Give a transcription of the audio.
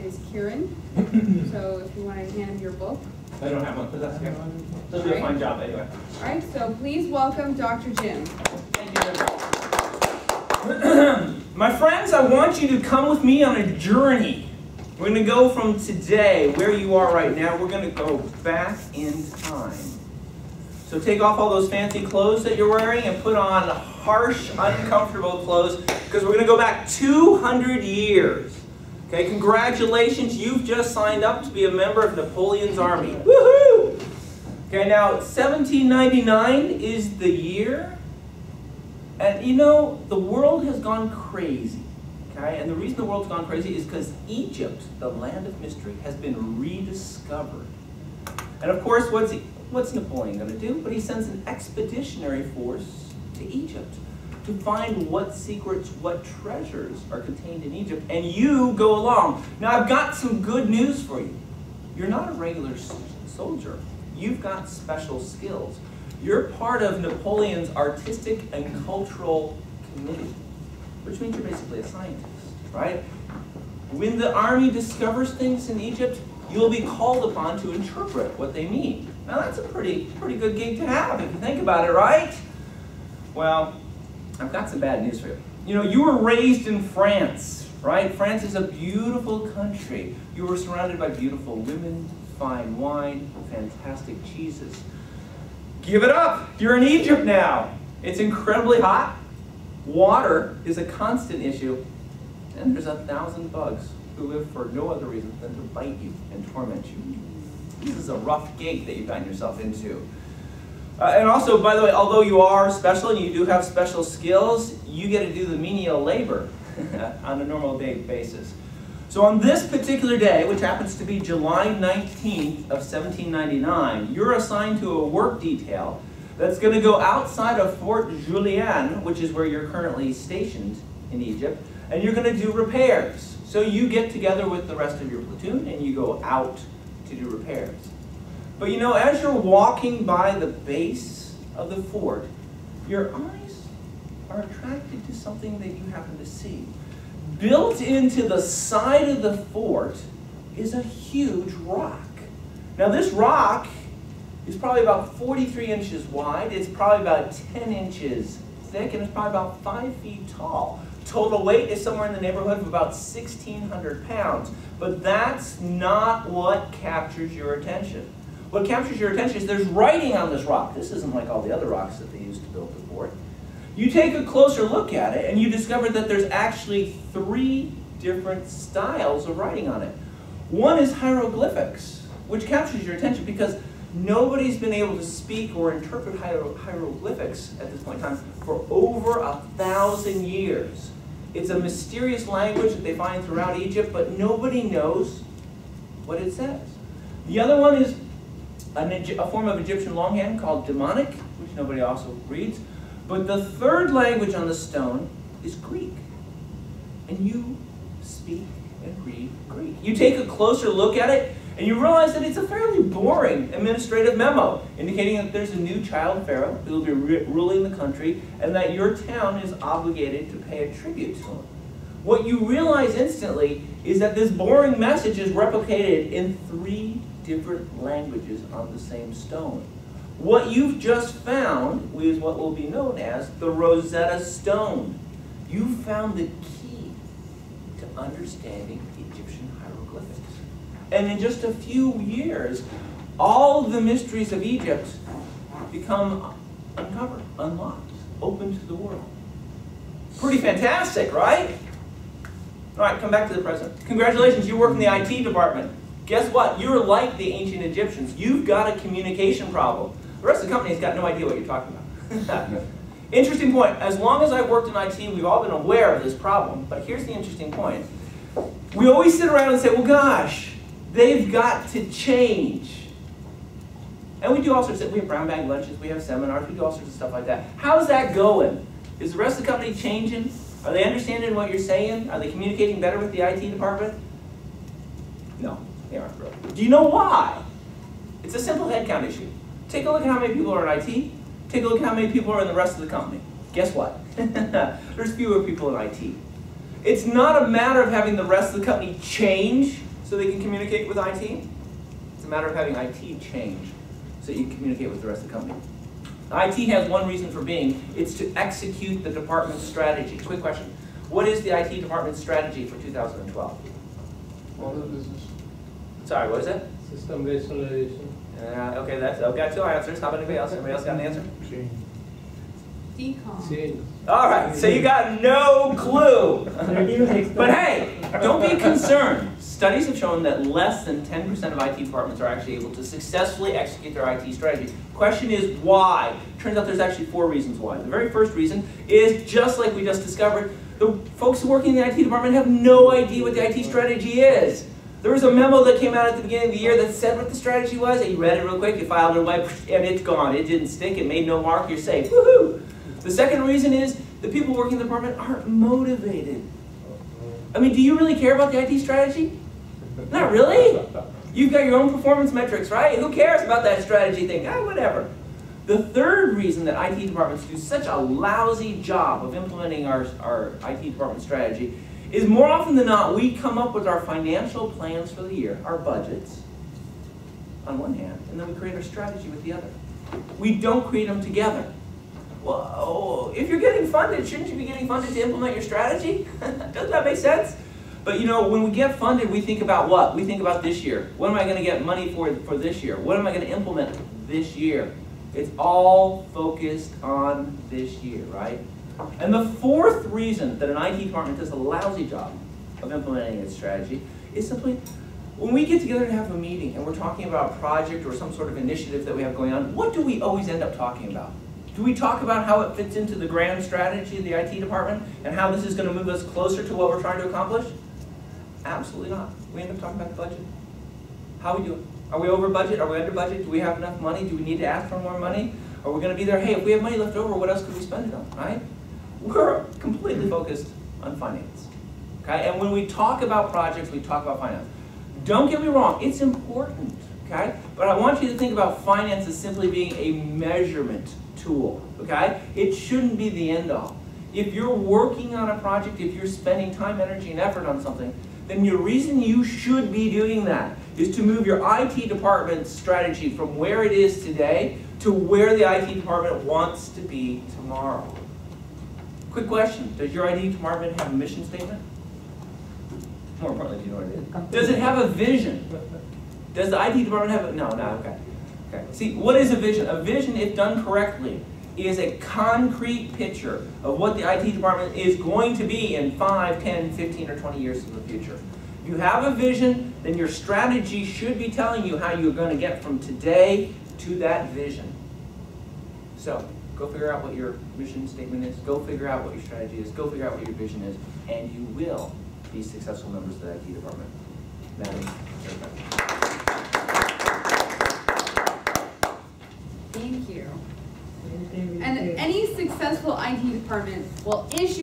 is Kieran. So if you want to hand him your book. I don't have one, but that's okay. They'll do a fine job anyway. All right, so please welcome Dr. Jim. Thank you very much. My friends, I want you to come with me on a journey. We're going to go from today, where you are right now, we're going to go back in time. So take off all those fancy clothes that you're wearing and put on harsh, uncomfortable clothes, because we're going to go back 200 years. Okay, congratulations, you've just signed up to be a member of Napoleon's army. Woohoo! Okay, now 1799 is the year, and you know, the world has gone crazy. Okay, and the reason the world's gone crazy is because Egypt, the land of mystery, has been rediscovered. And of course, what's Napoleon going to do? But he sends an expeditionary force to Egypt to find what secrets, what treasures are contained in Egypt, and you go along. Now, I've got some good news for you. You're not a regular soldier. You've got special skills. You're part of Napoleon's artistic and cultural committee, which means you're basically a scientist, right? When the army discovers things in Egypt, you'll be called upon to interpret what they mean. Now, that's a pretty good gig to have if you think about it, right? Well, I've got some bad news for you. You know, you were raised in France, right? France is a beautiful country. You were surrounded by beautiful women, fine wine, fantastic cheeses. Give it up! You're in Egypt now. It's incredibly hot. Water is a constant issue. And there's 1,000 bugs who live for no other reason than to bite you and torment you. This is a rough gig that you've gotten yourself into. And also, by the way, although you are special and you do have special skills, you get to do the menial labor on a normal day basis. So on this particular day, which happens to be July 19th of 1799, you're assigned to a work detail that's going to go outside of Fort Julien, which is where you're currently stationed in Egypt, and you're going to do repairs. So you get together with the rest of your platoon and you go out to do repairs. But you know, as you're walking by the base of the fort, your eyes are attracted to something that you happen to see. Built into the side of the fort is a huge rock. Now this rock is probably about 43 inches wide, it's probably about 10 inches thick, and it's probably about 5 feet tall. Total weight is somewhere in the neighborhood of about 1,600 pounds. But that's not what captures your attention. What captures your attention is there's writing on this rock. This isn't like all the other rocks that they used to build the fort. You take a closer look at it and you discover that there's actually 3 different styles of writing on it. One is hieroglyphics, which captures your attention because nobody's been able to speak or interpret hieroglyphics at this point in time for over 1,000 years. It's a mysterious language that they find throughout Egypt, but nobody knows what it says. The other one is a form of Egyptian longhand called demonic, which nobody also reads. But the third language on the stone is Greek. And you speak and read Greek. You take a closer look at it, and you realize that it's a fairly boring administrative memo, indicating that there's a new child pharaoh who will be ruling the country, and that your town is obligated to pay a tribute to him. What you realize instantly is that this boring message is replicated in 3 different languages on the same stone. What you've just found is what will be known as the Rosetta Stone. You found the key to understanding Egyptian hieroglyphics. And in just a few years, all of the mysteries of Egypt become uncovered, unlocked, open to the world. Pretty fantastic, right? All right, come back to the present. Congratulations, you work in the IT department. Guess what? You're like the ancient Egyptians. You've got a communication problem. The rest of the company's got no idea what you're talking about. Interesting point. As long as I've worked in IT, we've all been aware of this problem. But here's the interesting point. We always sit around and say, well, gosh, they've got to change. And we do all sorts of, we have brown bag lunches, we have seminars, we do all sorts of stuff like that. How's that going? Is the rest of the company changing? Are they understanding what you're saying? Are they communicating better with the IT department? No, they aren't really. Do you know why? It's a simple headcount issue. Take a look at how many people are in IT. Take a look at how many people are in the rest of the company. Guess what? There's fewer people in IT. It's not a matter of having the rest of the company change so they can communicate with IT? It's a matter of having IT change so you can communicate with the rest of the company. IT has one reason for being. It's to execute the department's strategy. Quick question. What is the IT department's strategy for 2012? Model business. Sorry, what is it? System rationalization. Okay, I've got two answers. How about anybody else? Anybody else got an answer? Change. Decom. Change. All right, so you got no clue. But hey, don't be concerned. Studies have shown that less than 10% of IT departments are actually able to successfully execute their IT strategy. Question is why? Turns out there's actually 4 reasons why. The very first reason is, just like we just discovered, the folks working in the IT department have no idea what the IT strategy is. There was a memo that came out at the beginning of the year that said what the strategy was, and you read it real quick, you filed it away, and it's gone. It didn't stick, it made no mark, you're safe. Woohoo! The second reason is the people working in the department aren't motivated. I mean, do you really care about the IT strategy? Not really. You've got your own performance metrics, right? Who cares about that strategy thing? Whatever. The third reason that IT departments do such a lousy job of implementing our IT department strategy is, more often than not, we come up with our financial plans for the year, our budgets, on one hand, and then we create our strategy with the other. We don't create them together. Well, if you're getting funded, shouldn't you be getting funded to implement your strategy? Doesn't that make sense? But you know, when we get funded, we think about what? We think about this year. What am I going to get money for this year? What am I going to implement this year? It's all focused on this year, right? And the fourth reason that an IT department does a lousy job of implementing its strategy is simply when we get together to have a meeting and we're talking about a project or some sort of initiative that we have going on, what do we always end up talking about? Do we talk about how it fits into the grand strategy of the IT department and how this is going to move us closer to what we're trying to accomplish? Absolutely not. We end up talking about the budget. How are we doing? Are we over budget? Are we under budget? Do we have enough money? Do we need to ask for more money? Are we going to be there, hey, if we have money left over, what else could we spend it on, right? We're completely focused on finance. Okay? And when we talk about projects, we talk about finance. Don't get me wrong, it's important, okay? But I want you to think about finance as simply being a measurement tool, okay? It shouldn't be the end all. If you're working on a project, if you're spending time, energy, and effort on something, then the reason you should be doing that is to move your IT department's strategy from where it is today to where the IT department wants to be tomorrow. Quick question, does your IT department have a mission statement? More importantly, do you know what it is? Does it have a vision? Does the IT department have a, no, okay. See, what is a vision? A vision, if done correctly, is a concrete picture of what the IT department is going to be in 5, 10, 15, or 20 years in the future. If you have a vision, then your strategy should be telling you how you're going to get from today to that vision. So, go figure out what your mission statement is, go figure out what your strategy is, go figure out what your vision is, and you will be successful members of the IT department. Madam Secretary. Thank you. And any successful IT department will issue